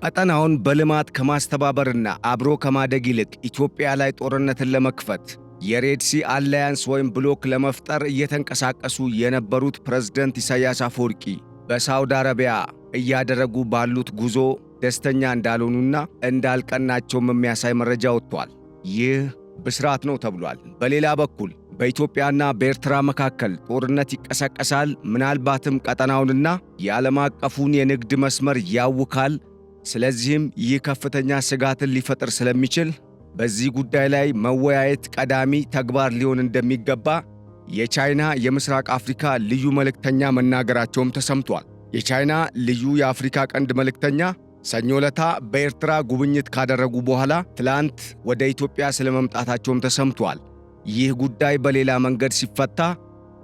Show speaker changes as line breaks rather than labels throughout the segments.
ቀጠናውን በልማት ከማስተባበርና አብሮ ከማደግ ይልቅ ኢትዮጵያ ላይ ጦርነትን ለመክፈት የሬድ ሲ አላያንስ ወይም ብሎክ ለመፍጠር እየተንቀሳቀሱ የነበሩት ፕሬዝዳንት ኢሳያስ አፈወርቂ በሳውዲ አረቢያ እያደረጉ ባሉት ጉዞ ደስተኛ እንዳልሆኑና እንዳልቀናቸውም የሚያሳይ መረጃ ወጥቷል። ይህ ብስራት ነው ተብሏል። በሌላ በኩል በኢትዮጵያና በኤርትራ መካከል ጦርነት ይቀሰቀሳል፣ ምናልባትም ቀጠናውንና የዓለም አቀፉን የንግድ መስመር ያውካል። ስለዚህም ይህ ከፍተኛ ስጋትን ሊፈጥር ስለሚችል በዚህ ጉዳይ ላይ መወያየት ቀዳሚ ተግባር ሊሆን እንደሚገባ የቻይና የምስራቅ አፍሪካ ልዩ መልእክተኛ መናገራቸውም ተሰምቷል። የቻይና ልዩ የአፍሪካ ቀንድ መልእክተኛ ሰኞ ዕለት በኤርትራ ጉብኝት ካደረጉ በኋላ ትላንት ወደ ኢትዮጵያ ስለመምጣታቸውም ተሰምቷል። ይህ ጉዳይ በሌላ መንገድ ሲፈታ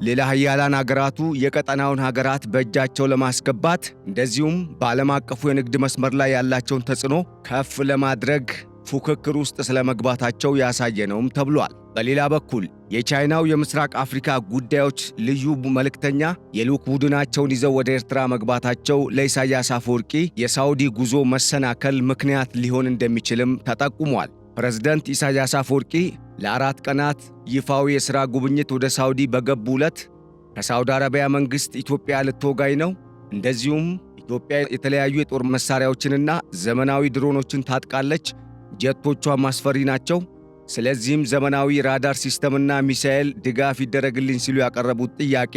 ሌላ ሀያላን አገራቱ የቀጠናውን ሀገራት በእጃቸው ለማስገባት እንደዚሁም በዓለም አቀፉ የንግድ መስመር ላይ ያላቸውን ተጽዕኖ ከፍ ለማድረግ ፉክክር ውስጥ ስለመግባታቸው ያሳየ ነውም ተብሏል። በሌላ በኩል የቻይናው የምስራቅ አፍሪካ ጉዳዮች ልዩ መልእክተኛ የልዑክ ቡድናቸውን ይዘው ወደ ኤርትራ መግባታቸው ለኢሳያስ አፈወርቂ የሳውዲ ጉዞ መሰናከል ምክንያት ሊሆን እንደሚችልም ተጠቁሟል። ፕሬዝዳንት ኢሳያስ አፈወርቂ ለ4 ቀናት ይፋዊ የሥራ ጉብኝት ወደ ሳውዲ በገቡ ዕለት ከሳውዲ አረቢያ መንግሥት ኢትዮጵያ ልትወጋኝ ነው፣ እንደዚሁም ኢትዮጵያ የተለያዩ የጦር መሣሪያዎችንና ዘመናዊ ድሮኖችን ታጥቃለች፣ ጀቶቿም አስፈሪ ናቸው፣ ስለዚህም ዘመናዊ ራዳር ሲስተምና ሚሳኤል ድጋፍ ይደረግልኝ ሲሉ ያቀረቡት ጥያቄ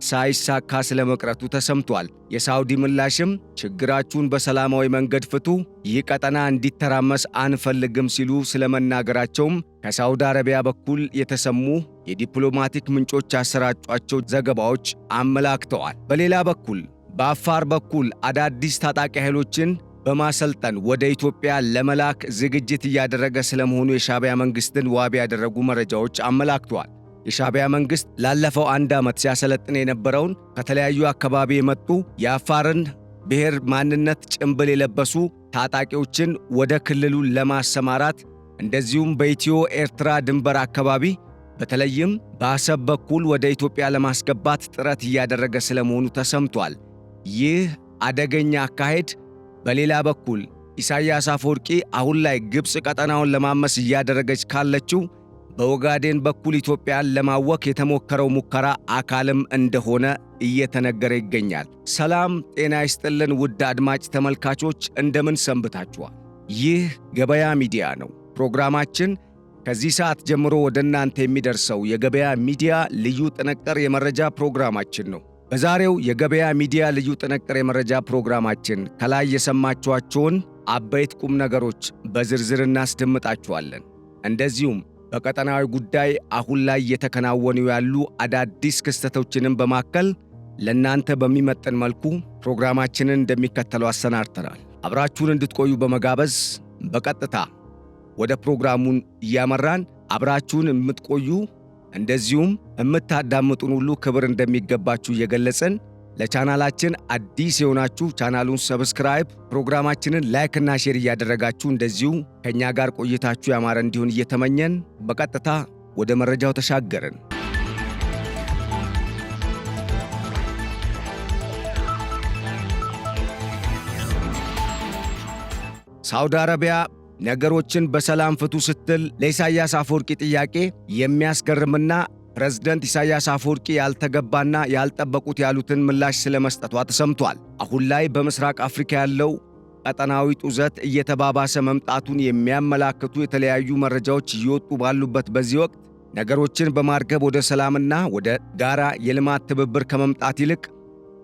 ሳይሳካ ስለመቅረቱ ተሰምቷል። የሳውዲ ምላሽም ችግራችሁን በሰላማዊ መንገድ ፍቱ፣ ይህ ቀጠና እንዲተራመስ አንፈልግም ሲሉ ስለመናገራቸውም ከሳውዲ አረቢያ በኩል የተሰሙ የዲፕሎማቲክ ምንጮች ያሰራጯቸው ዘገባዎች አመላክተዋል። በሌላ በኩል በአፋር በኩል አዳዲስ ታጣቂ ኃይሎችን በማሰልጠን ወደ ኢትዮጵያ ለመላክ ዝግጅት እያደረገ ስለመሆኑ የሻዕቢያ መንግሥትን ዋቢ ያደረጉ መረጃዎች አመላክተዋል። የሻዕቢያ መንግሥት ላለፈው 1 ዓመት ሲያሰለጥን የነበረውን ከተለያዩ አካባቢ የመጡ የአፋርን ብሔር ማንነት ጭምብል የለበሱ ታጣቂዎችን ወደ ክልሉ ለማሰማራት እንደዚሁም በኢትዮ ኤርትራ ድንበር አካባቢ በተለይም በአሰብ በኩል ወደ ኢትዮጵያ ለማስገባት ጥረት እያደረገ ስለመሆኑ ተሰምቷል። ይህ አደገኛ አካሄድ በሌላ በኩል ኢሳያስ አፈወርቂ አሁን ላይ ግብፅ ቀጠናውን ለማመስ እያደረገች ካለችው በኦጋዴን በኩል ኢትዮጵያን ለማወክ የተሞከረው ሙከራ አካልም እንደሆነ እየተነገረ ይገኛል። ሰላም ጤና ይስጥልን ውድ አድማጭ ተመልካቾች እንደምን ሰንብታችኋል? ይህ ገበያ ሚዲያ ነው። ፕሮግራማችን ከዚህ ሰዓት ጀምሮ ወደ እናንተ የሚደርሰው የገበያ ሚዲያ ልዩ ጥንቅር የመረጃ ፕሮግራማችን ነው። በዛሬው የገበያ ሚዲያ ልዩ ጥንቅር የመረጃ ፕሮግራማችን ከላይ የሰማችኋቸውን አበይት ቁም ነገሮች በዝርዝር እናስደምጣችኋለን። እንደዚሁም በቀጠናዊ ጉዳይ አሁን ላይ እየተከናወኑ ያሉ አዳዲስ ክስተቶችንም በማከል ለእናንተ በሚመጥን መልኩ ፕሮግራማችንን እንደሚከተለው አሰናድተናል። አብራችሁን እንድትቆዩ በመጋበዝ በቀጥታ ወደ ፕሮግራሙን እያመራን አብራችሁን የምትቆዩ እንደዚሁም የምታዳምጡን ሁሉ ክብር እንደሚገባችሁ እየገለጽን ለቻናላችን አዲስ የሆናችሁ ቻናሉን ሰብስክራይብ፣ ፕሮግራማችንን ላይክና ሼር እያደረጋችሁ እንደዚሁ ከኛ ጋር ቆይታችሁ ያማረ እንዲሆን እየተመኘን በቀጥታ ወደ መረጃው ተሻገርን። ሳውዲ አረቢያ ነገሮችን በሰላም ፍቱ ስትል ለኢሳያስ አፈወርቂ ጥያቄ የሚያስገርምና ፕሬዝዳንት ኢሳያስ አፈወርቂ ያልተገባና ያልጠበቁት ያሉትን ምላሽ ስለመስጠቷ ተሰምቷል። አሁን ላይ በምስራቅ አፍሪካ ያለው ቀጠናዊ ጡዘት እየተባባሰ መምጣቱን የሚያመላክቱ የተለያዩ መረጃዎች እየወጡ ባሉበት በዚህ ወቅት ነገሮችን በማርገብ ወደ ሰላምና ወደ ጋራ የልማት ትብብር ከመምጣት ይልቅ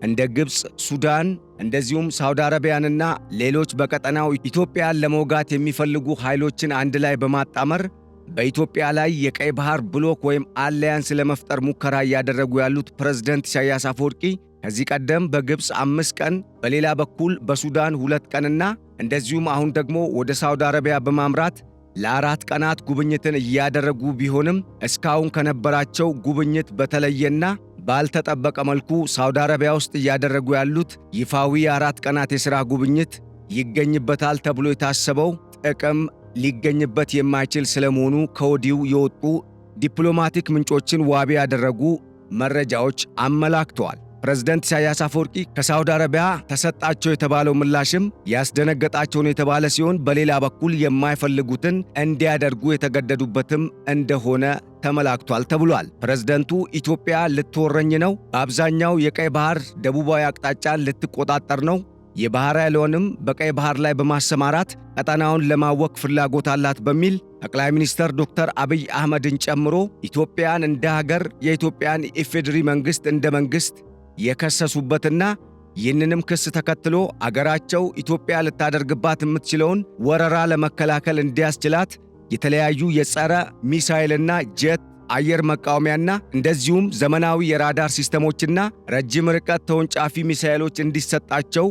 እንደ ግብፅ፣ ሱዳን እንደዚሁም ሳውዲ አረቢያንና ሌሎች በቀጠናው ኢትዮጵያን ለመውጋት የሚፈልጉ ኃይሎችን አንድ ላይ በማጣመር በኢትዮጵያ ላይ የቀይ ባህር ብሎክ ወይም አላያንስ ለመፍጠር ሙከራ እያደረጉ ያሉት ፕሬዝዳንት ኢሳያስ አፈወርቂ ከዚህ ቀደም በግብፅ 5 ቀን በሌላ በኩል በሱዳን 2 ቀንና እንደዚሁም አሁን ደግሞ ወደ ሳውዲ አረቢያ በማምራት ለ4 ቀናት ጉብኝትን እያደረጉ ቢሆንም እስካሁን ከነበራቸው ጉብኝት በተለየና ባልተጠበቀ መልኩ ሳውዲ አረቢያ ውስጥ እያደረጉ ያሉት ይፋዊ 4 ቀናት የሥራ ጉብኝት ይገኝበታል ተብሎ የታሰበው ጥቅም ሊገኝበት የማይችል ስለመሆኑ ከወዲሁ የወጡ ዲፕሎማቲክ ምንጮችን ዋቢ ያደረጉ መረጃዎች አመላክተዋል። ፕሬዝዳንት ኢሳያስ አፈወርቂ ከሳውዲ አረቢያ ተሰጣቸው የተባለው ምላሽም ያስደነገጣቸው ነው የተባለ ሲሆን በሌላ በኩል የማይፈልጉትን እንዲያደርጉ የተገደዱበትም እንደሆነ ተመላክቷል ተብሏል። ፕሬዝዳንቱ ኢትዮጵያ ልትወረኝ ነው፣ በአብዛኛው የቀይ ባህር ደቡባዊ አቅጣጫን ልትቆጣጠር ነው፣ የባህር ኃይሏንም በቀይ ባህር ላይ በማሰማራት ቀጠናውን ለማወክ ፍላጎት አላት በሚል ጠቅላይ ሚኒስትር ዶክተር አብይ አህመድን ጨምሮ ኢትዮጵያን እንደ ሀገር የኢትዮጵያን ኢፌዴሪ መንግስት እንደ መንግስት የከሰሱበትና ይህንንም ክስ ተከትሎ አገራቸው ኢትዮጵያ ልታደርግባት የምትችለውን ወረራ ለመከላከል እንዲያስችላት የተለያዩ የጸረ ሚሳኤልና ጄት አየር መቃወሚያና እንደዚሁም ዘመናዊ የራዳር ሲስተሞችና ረጅም ርቀት ተወንጫፊ ሚሳኤሎች እንዲሰጣቸው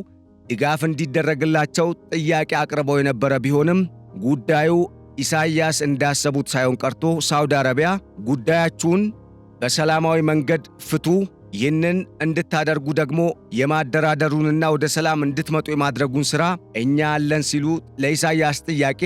ድጋፍ እንዲደረግላቸው ጥያቄ አቅርበው የነበረ ቢሆንም ጉዳዩ ኢሳያስ እንዳሰቡት ሳይሆን ቀርቶ ሳውዲ አረቢያ ጉዳያችሁን በሰላማዊ መንገድ ፍቱ፣ ይህንን እንድታደርጉ ደግሞ የማደራደሩንና ወደ ሰላም እንድትመጡ የማድረጉን ሥራ እኛ አለን ሲሉ ለኢሳያስ ጥያቄ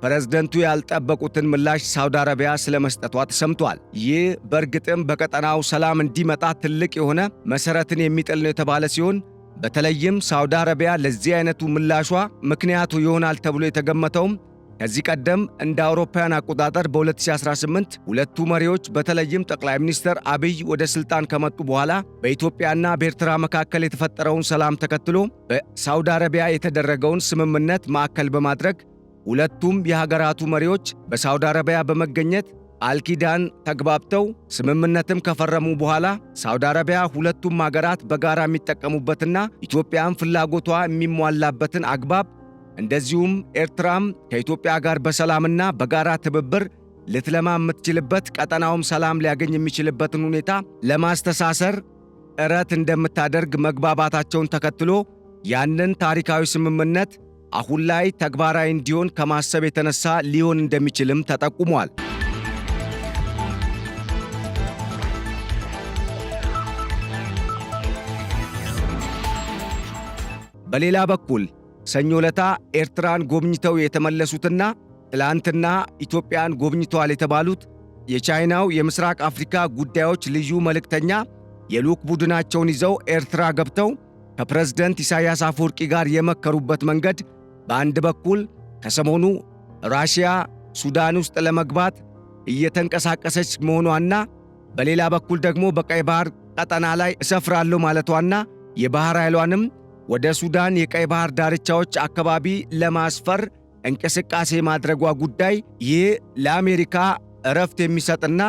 ፕሬዝደንቱ ያልጠበቁትን ምላሽ ሳውዲ አረቢያ ስለመስጠቷ ተሰምቷል። ይህ በእርግጥም በቀጠናው ሰላም እንዲመጣ ትልቅ የሆነ መሠረትን የሚጥል ነው የተባለ ሲሆን በተለይም ሳውዲ አረቢያ ለዚህ አይነቱ ምላሿ ምክንያቱ ይሆናል ተብሎ የተገመተውም ከዚህ ቀደም እንደ አውሮፓውያን አቆጣጠር በ2018 ሁለቱ መሪዎች በተለይም ጠቅላይ ሚኒስትር አብይ ወደ ስልጣን ከመጡ በኋላ በኢትዮጵያና በኤርትራ መካከል የተፈጠረውን ሰላም ተከትሎ በሳውዲ አረቢያ የተደረገውን ስምምነት ማዕከል በማድረግ ሁለቱም የሀገራቱ መሪዎች በሳውዲ አረቢያ በመገኘት አልኪዳን ተግባብተው ስምምነትም ከፈረሙ በኋላ ሳውዲ አረቢያ ሁለቱም ሀገራት በጋራ የሚጠቀሙበትና ኢትዮጵያም ፍላጎቷ የሚሟላበትን አግባብ እንደዚሁም ኤርትራም ከኢትዮጵያ ጋር በሰላምና በጋራ ትብብር ልትለማ የምትችልበት ቀጠናውም ሰላም ሊያገኝ የሚችልበትን ሁኔታ ለማስተሳሰር ጥረት እንደምታደርግ መግባባታቸውን ተከትሎ ያንን ታሪካዊ ስምምነት አሁን ላይ ተግባራዊ እንዲሆን ከማሰብ የተነሳ ሊሆን እንደሚችልም ተጠቁሟል። በሌላ በኩል ሰኞ ዕለት ኤርትራን ጎብኝተው የተመለሱትና ትላንትና ኢትዮጵያን ጎብኝተዋል የተባሉት የቻይናው የምስራቅ አፍሪካ ጉዳዮች ልዩ መልእክተኛ የልዑክ ቡድናቸውን ይዘው ኤርትራ ገብተው ከፕሬዝዳንት ኢሳያስ አፈወርቂ ጋር የመከሩበት መንገድ በአንድ በኩል ከሰሞኑ ራሽያ ሱዳን ውስጥ ለመግባት እየተንቀሳቀሰች መሆኗና በሌላ በኩል ደግሞ በቀይ ባህር ቀጠና ላይ እሰፍራለሁ ማለቷና የባህር ኃይሏንም ወደ ሱዳን የቀይ ባህር ዳርቻዎች አካባቢ ለማስፈር እንቅስቃሴ ማድረጓ ጉዳይ ይህ ለአሜሪካ እረፍት የሚሰጥና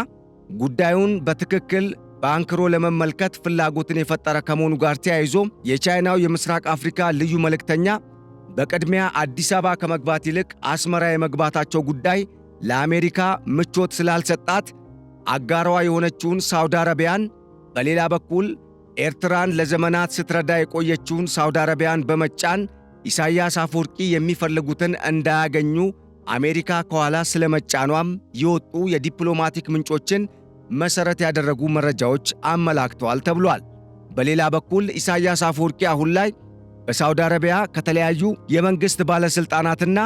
ጉዳዩን በትክክል በአንክሮ ለመመልከት ፍላጎትን የፈጠረ ከመሆኑ ጋር ተያይዞ የቻይናው የምስራቅ አፍሪካ ልዩ መልእክተኛ በቅድሚያ አዲስ አበባ ከመግባት ይልቅ አስመራ የመግባታቸው ጉዳይ ለአሜሪካ ምቾት ስላልሰጣት አጋሯ የሆነችውን ሳውዲ አረቢያን በሌላ በኩል ኤርትራን ለዘመናት ስትረዳ የቆየችውን ሳውዲ አረቢያን በመጫን ኢሳያስ አፈወርቂ የሚፈልጉትን እንዳያገኙ አሜሪካ ከኋላ ስለመጫኗም የወጡ የዲፕሎማቲክ ምንጮችን መሠረት ያደረጉ መረጃዎች አመላክተዋል ተብሏል። በሌላ በኩል ኢሳያስ አፈወርቂ አሁን ላይ በሳውዲ አረቢያ ከተለያዩ የመንግሥት ባለሥልጣናትና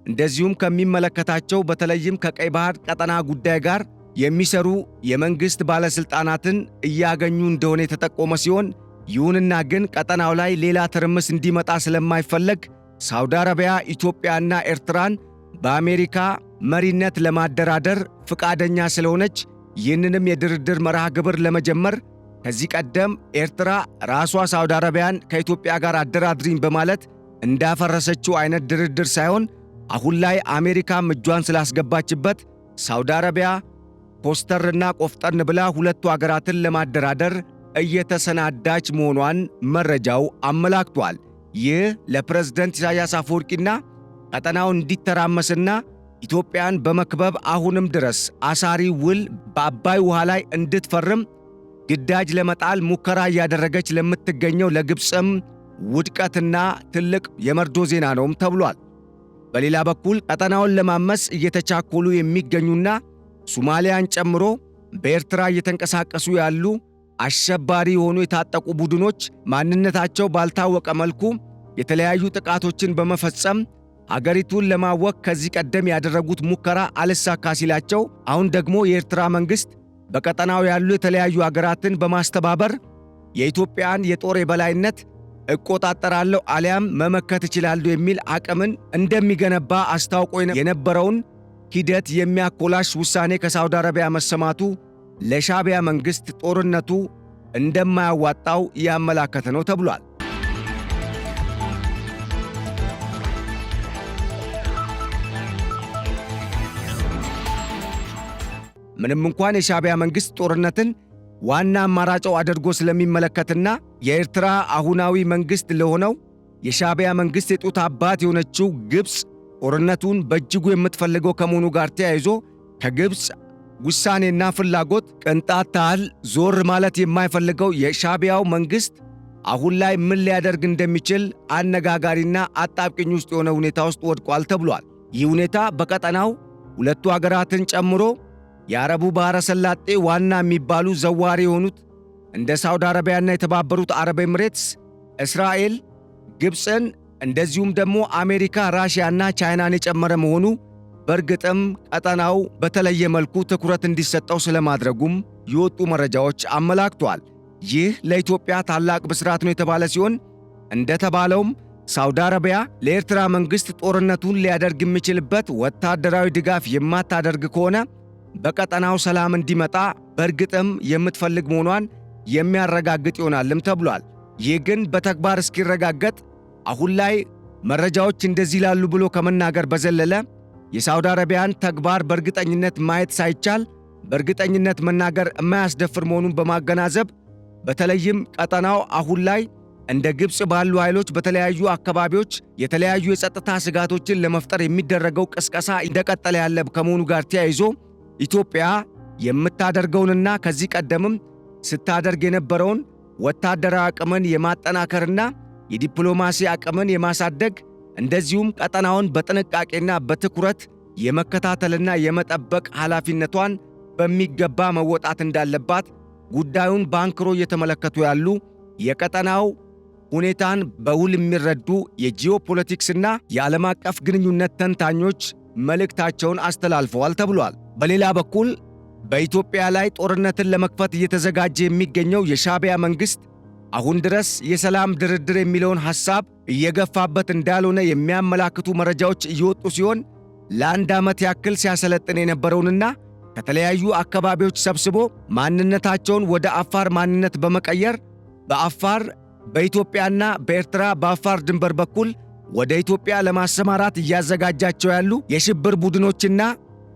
እንደዚሁም ከሚመለከታቸው በተለይም ከቀይ ባህር ቀጠና ጉዳይ ጋር የሚሰሩ የመንግሥት ባለሥልጣናትን እያገኙ እንደሆነ የተጠቆመ ሲሆን ይሁንና ግን ቀጠናው ላይ ሌላ ትርምስ እንዲመጣ ስለማይፈለግ ሳውዲ አረቢያ ኢትዮጵያና ኤርትራን በአሜሪካ መሪነት ለማደራደር ፍቃደኛ ስለሆነች ይህንንም የድርድር መርሃ ግብር ለመጀመር ከዚህ ቀደም ኤርትራ ራሷ ሳውዲ አረቢያን ከኢትዮጵያ ጋር አደራድሪኝ በማለት እንዳፈረሰችው አይነት ድርድር ሳይሆን አሁን ላይ አሜሪካም እጇን ስላስገባችበት ሳውዲ አረቢያ ኮስተርና ቆፍጠን ብላ ሁለቱ አገራትን ለማደራደር እየተሰናዳች መሆኗን መረጃው አመላክቷል። ይህ ለፕሬዝዳንት ኢሳያስ አፈወርቂና ቀጠናው እንዲተራመስና ኢትዮጵያን በመክበብ አሁንም ድረስ አሳሪ ውል በአባይ ውሃ ላይ እንድትፈርም ግዳጅ ለመጣል ሙከራ እያደረገች ለምትገኘው ለግብፅም ውድቀትና ትልቅ የመርዶ ዜና ነውም ተብሏል። በሌላ በኩል ቀጠናውን ለማመስ እየተቻኮሉ የሚገኙና ሶማሊያን ጨምሮ በኤርትራ እየተንቀሳቀሱ ያሉ አሸባሪ የሆኑ የታጠቁ ቡድኖች ማንነታቸው ባልታወቀ መልኩ የተለያዩ ጥቃቶችን በመፈጸም አገሪቱን ለማወክ ከዚህ ቀደም ያደረጉት ሙከራ አልሳካ ሲላቸው አሁን ደግሞ የኤርትራ መንግሥት በቀጠናው ያሉ የተለያዩ አገራትን በማስተባበር የኢትዮጵያን የጦር የበላይነት እቆጣጠራለሁ አሊያም መመከት እችላለሁ የሚል አቅምን እንደሚገነባ አስታውቆ የነበረውን ሂደት የሚያኮላሽ ውሳኔ ከሳውዲ አረቢያ መሰማቱ ለሻዕቢያ መንግሥት ጦርነቱ እንደማያዋጣው ያመላከተ ነው ተብሏል። ምንም እንኳን የሻዕቢያ መንግሥት ጦርነትን ዋና አማራጭ አድርጎ ስለሚመለከትና የኤርትራ አሁናዊ መንግሥት ለሆነው የሻዕቢያ መንግሥት የጡት አባት የሆነችው ግብፅ ጦርነቱን በእጅጉ የምትፈልገው ከመሆኑ ጋር ተያይዞ ከግብፅ ውሳኔና ፍላጎት ቅንጣት ታህል ዞር ማለት የማይፈልገው የሻዕቢያው መንግሥት አሁን ላይ ምን ሊያደርግ እንደሚችል አነጋጋሪና አጣብቂኝ ውስጥ የሆነ ሁኔታ ውስጥ ወድቋል ተብሏል። ይህ ሁኔታ በቀጠናው ሁለቱ አገራትን ጨምሮ የአረቡ ባሕረ ሰላጤ ዋና የሚባሉ ዘዋሪ የሆኑት እንደ ሳውዲ አረቢያና የተባበሩት አረብ ኤምሬትስ፣ እስራኤል፣ ግብፅን እንደዚሁም ደግሞ አሜሪካ፣ ራሽያና ቻይናን የጨመረ መሆኑ በእርግጥም ቀጠናው በተለየ መልኩ ትኩረት እንዲሰጠው ስለማድረጉም የወጡ መረጃዎች አመላክቷል። ይህ ለኢትዮጵያ ታላቅ ብስራት ነው የተባለ ሲሆን እንደተባለውም ሳውዲ አረቢያ ለኤርትራ መንግሥት ጦርነቱን ሊያደርግ የሚችልበት ወታደራዊ ድጋፍ የማታደርግ ከሆነ በቀጠናው ሰላም እንዲመጣ በእርግጥም የምትፈልግ መሆኗን የሚያረጋግጥ ይሆናልም ተብሏል። ይህ ግን በተግባር እስኪረጋገጥ አሁን ላይ መረጃዎች እንደዚህ ላሉ ብሎ ከመናገር በዘለለ የሳውዲ አረቢያን ተግባር በእርግጠኝነት ማየት ሳይቻል በእርግጠኝነት መናገር የማያስደፍር መሆኑን በማገናዘብ በተለይም ቀጠናው አሁን ላይ እንደ ግብፅ ባሉ ኃይሎች በተለያዩ አካባቢዎች የተለያዩ የጸጥታ ስጋቶችን ለመፍጠር የሚደረገው ቅስቀሳ እንደቀጠለ ያለ ከመሆኑ ጋር ተያይዞ ኢትዮጵያ የምታደርገውንና ከዚህ ቀደምም ስታደርግ የነበረውን ወታደራዊ አቅምን የማጠናከርና የዲፕሎማሲ አቅምን የማሳደግ እንደዚሁም ቀጠናውን በጥንቃቄና በትኩረት የመከታተልና የመጠበቅ ኃላፊነቷን በሚገባ መወጣት እንዳለባት ጉዳዩን በአንክሮ እየተመለከቱ ያሉ የቀጠናው ሁኔታን በውል የሚረዱ የጂኦፖለቲክስና የዓለም አቀፍ ግንኙነት ተንታኞች መልእክታቸውን አስተላልፈዋል ተብሏል። በሌላ በኩል በኢትዮጵያ ላይ ጦርነትን ለመክፈት እየተዘጋጀ የሚገኘው የሻዕቢያ መንግሥት አሁን ድረስ የሰላም ድርድር የሚለውን ሐሳብ እየገፋበት እንዳልሆነ የሚያመላክቱ መረጃዎች እየወጡ ሲሆን ለአንድ ዓመት ያክል ሲያሰለጥን የነበረውንና ከተለያዩ አካባቢዎች ሰብስቦ ማንነታቸውን ወደ አፋር ማንነት በመቀየር በአፋር በኢትዮጵያና በኤርትራ በአፋር ድንበር በኩል ወደ ኢትዮጵያ ለማሰማራት እያዘጋጃቸው ያሉ የሽብር ቡድኖችና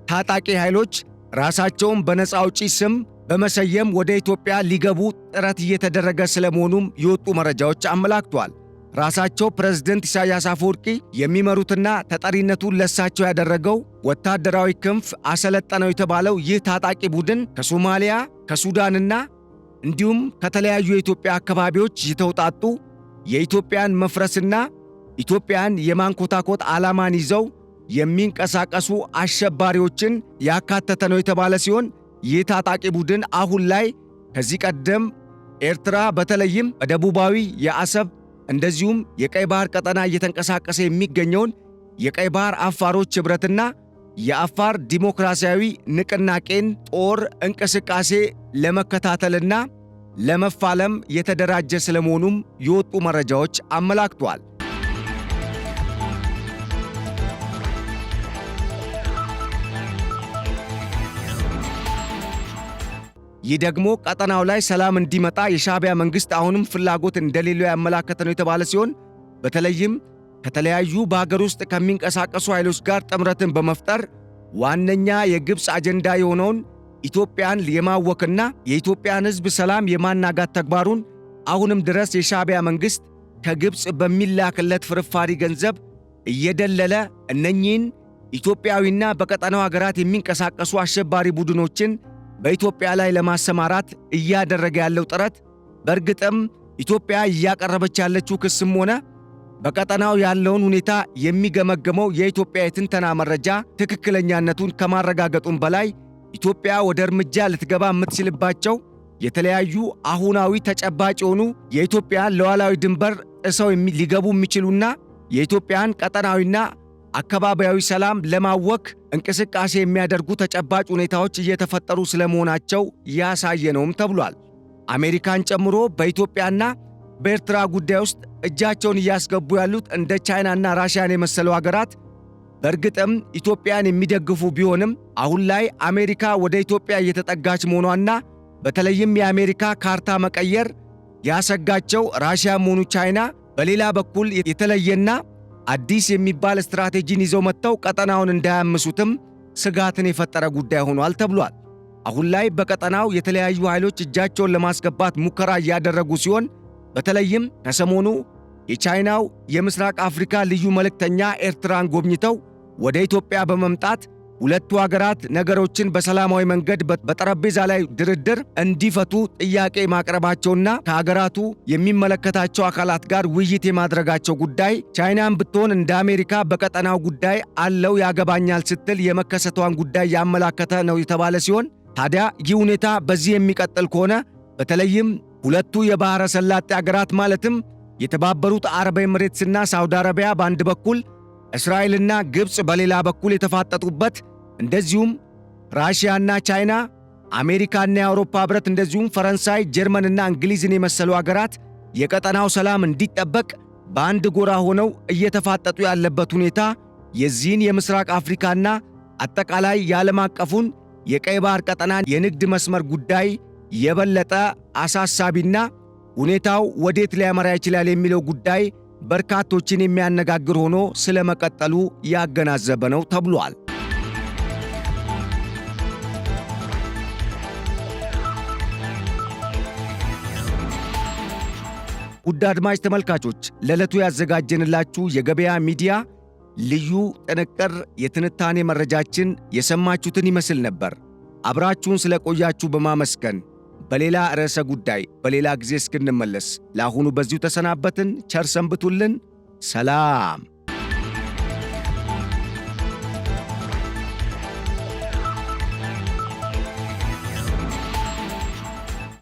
ታጣቂ ኃይሎች ራሳቸውን በነፃ አውጪ ስም በመሰየም ወደ ኢትዮጵያ ሊገቡ ጥረት እየተደረገ ስለመሆኑም የወጡ መረጃዎች አመላክቷል። ራሳቸው ፕሬዝደንት ኢሳያስ አፈወርቂ የሚመሩትና ተጠሪነቱን ለሳቸው ያደረገው ወታደራዊ ክንፍ አሰለጠነው የተባለው ይህ ታጣቂ ቡድን ከሶማሊያ፣ ከሱዳንና እንዲሁም ከተለያዩ የኢትዮጵያ አካባቢዎች የተውጣጡ የኢትዮጵያን መፍረስና ኢትዮጵያን የማንኮታኮት ዓላማን ይዘው የሚንቀሳቀሱ አሸባሪዎችን ያካተተ ነው የተባለ ሲሆን ይህ ታጣቂ ቡድን አሁን ላይ ከዚህ ቀደም ኤርትራ በተለይም በደቡባዊ የአሰብ እንደዚሁም የቀይ ባህር ቀጠና እየተንቀሳቀሰ የሚገኘውን የቀይ ባህር አፋሮች ኅብረትና የአፋር ዲሞክራሲያዊ ንቅናቄን ጦር እንቅስቃሴ ለመከታተልና ለመፋለም የተደራጀ ስለመሆኑም የወጡ መረጃዎች አመላክቷል። ይህ ደግሞ ቀጠናው ላይ ሰላም እንዲመጣ የሻዕቢያ መንግሥት አሁንም ፍላጎት እንደሌለው ያመላከተ ነው የተባለ ሲሆን በተለይም ከተለያዩ በሀገር ውስጥ ከሚንቀሳቀሱ ኃይሎች ጋር ጥምረትን በመፍጠር ዋነኛ የግብፅ አጀንዳ የሆነውን ኢትዮጵያን የማወክና የኢትዮጵያን ሕዝብ ሰላም የማናጋት ተግባሩን አሁንም ድረስ የሻዕቢያ መንግሥት ከግብፅ በሚላክለት ፍርፋሪ ገንዘብ እየደለለ እነኚህን ኢትዮጵያዊና በቀጠናው ሀገራት የሚንቀሳቀሱ አሸባሪ ቡድኖችን በኢትዮጵያ ላይ ለማሰማራት እያደረገ ያለው ጥረት በእርግጥም ኢትዮጵያ እያቀረበች ያለችው ክስም ሆነ በቀጠናው ያለውን ሁኔታ የሚገመገመው የኢትዮጵያ የትንተና መረጃ ትክክለኛነቱን ከማረጋገጡም በላይ ኢትዮጵያ ወደ እርምጃ ልትገባ የምትችልባቸው የተለያዩ አሁናዊ ተጨባጭ የሆኑ የኢትዮጵያን ሉዓላዊ ድንበር ጥሰው ሊገቡ የሚችሉና የኢትዮጵያን ቀጠናዊና አካባቢያዊ ሰላም ለማወክ እንቅስቃሴ የሚያደርጉ ተጨባጭ ሁኔታዎች እየተፈጠሩ ስለመሆናቸው ያሳየ ነውም ተብሏል። አሜሪካን ጨምሮ በኢትዮጵያና በኤርትራ ጉዳይ ውስጥ እጃቸውን እያስገቡ ያሉት እንደ ቻይናና ራሽያን የመሰሉ ሀገራት በእርግጥም ኢትዮጵያን የሚደግፉ ቢሆንም አሁን ላይ አሜሪካ ወደ ኢትዮጵያ እየተጠጋች መሆኗና በተለይም የአሜሪካ ካርታ መቀየር ያሰጋቸው ራሽያም ሆኑ ቻይና በሌላ በኩል የተለየና አዲስ የሚባል ስትራቴጂን ይዘው መጥተው ቀጠናውን እንዳያምሱትም ስጋትን የፈጠረ ጉዳይ ሆኗል ተብሏል። አሁን ላይ በቀጠናው የተለያዩ ኃይሎች እጃቸውን ለማስገባት ሙከራ እያደረጉ ሲሆን በተለይም ከሰሞኑ የቻይናው የምስራቅ አፍሪካ ልዩ መልእክተኛ ኤርትራን ጎብኝተው ወደ ኢትዮጵያ በመምጣት ሁለቱ ሀገራት ነገሮችን በሰላማዊ መንገድ በጠረጴዛ ላይ ድርድር እንዲፈቱ ጥያቄ ማቅረባቸውና ከሀገራቱ የሚመለከታቸው አካላት ጋር ውይይት የማድረጋቸው ጉዳይ ቻይናን ብትሆን እንደ አሜሪካ በቀጠናው ጉዳይ አለው ያገባኛል ስትል የመከሰቷን ጉዳይ ያመላከተ ነው የተባለ ሲሆን ታዲያ ይህ ሁኔታ በዚህ የሚቀጥል ከሆነ በተለይም ሁለቱ የባሕረ ሰላጤ ሀገራት ማለትም የተባበሩት አረብ ኤሚሬትስና ሳውዲ አረቢያ በአንድ በኩል እስራኤልና ግብፅ በሌላ በኩል የተፋጠጡበት እንደዚሁም ራሽያና ቻይና አሜሪካና የአውሮፓ ህብረት እንደዚሁም ፈረንሳይ፣ ጀርመንና እንግሊዝን የመሰሉ ሀገራት የቀጠናው ሰላም እንዲጠበቅ በአንድ ጎራ ሆነው እየተፋጠጡ ያለበት ሁኔታ የዚህን የምስራቅ አፍሪካና አጠቃላይ የዓለም አቀፉን የቀይ ባህር ቀጠናን የንግድ መስመር ጉዳይ የበለጠ አሳሳቢና ሁኔታው ወዴት ሊያመራ ይችላል የሚለው ጉዳይ በርካቶችን የሚያነጋግር ሆኖ ስለመቀጠሉ ያገናዘበ ነው ተብሏል። ውድ አድማጭ ተመልካቾች ለዕለቱ ያዘጋጀንላችሁ የገበያ ሚዲያ ልዩ ጥንቅር የትንታኔ መረጃችን የሰማችሁትን ይመስል ነበር። አብራችሁን ስለቆያችሁ በማመስገን በሌላ ርዕሰ ጉዳይ በሌላ ጊዜ እስክንመለስ ለአሁኑ በዚሁ ተሰናበትን። ቸር ሰንብቱልን። ሰላም።